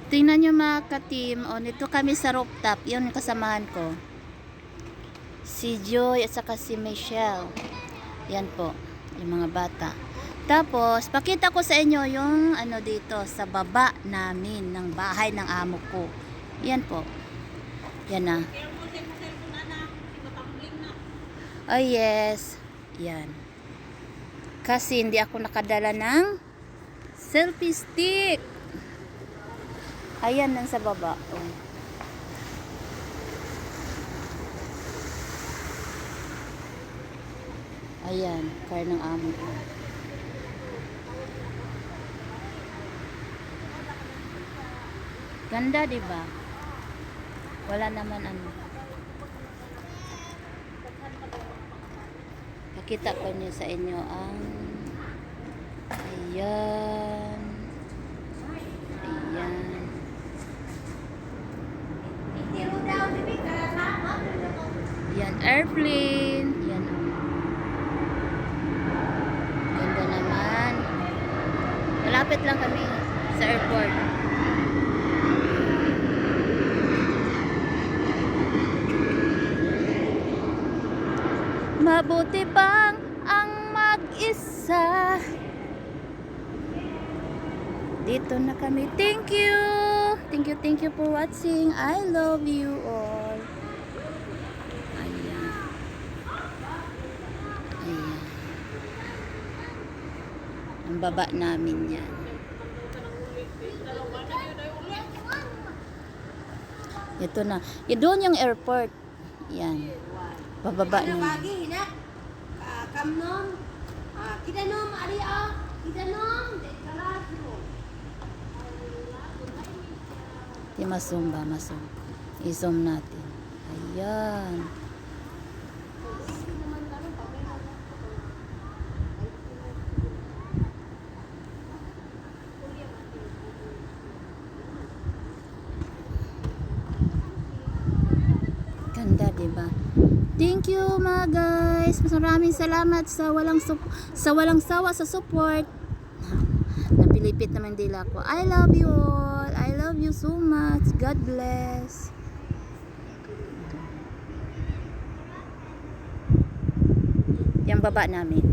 Tingnan nyo mga ka-team. O, nito kami sa rooftop. Yun yung kasamahan ko. Si Joy at saka si Michelle. Yan po. Yung mga bata. Tapos, pakita ko sa inyo yung ano dito. Sa baba namin ng bahay ng amo ko. Yan po. Yan na. Oh yes. Yan. Kasi hindi ako nakadala ng selfie stick. Ayan, nang sa baba. Oh. Ayan, car ng amo ko. Ganda, diba? Wala naman ano. Pakita ko niyo sa inyo ang ayan. Ayan. Yan, airplane. Yan. Ganda naman. Malapit lang kami sa airport. Mabuti pang ang mag-isa. Dito na kami. Thank you. Thank you for watching. I love you all. Ayan. Ayan. Ang baba namin yan. Ito na. Doon yung airport. Yan. Bababa na. Pagi hinak. Kamnom. Kidanom ari kidanom de kalasmo. Masum ba? Masum. I-zoom natin. Ayan. Ganda, diba? Thank you mga guys. Maraming salamat sa walang sawa sa support. Napilipit naman dila ko. I love you all. I love you so much. God bless. Yang baba namin.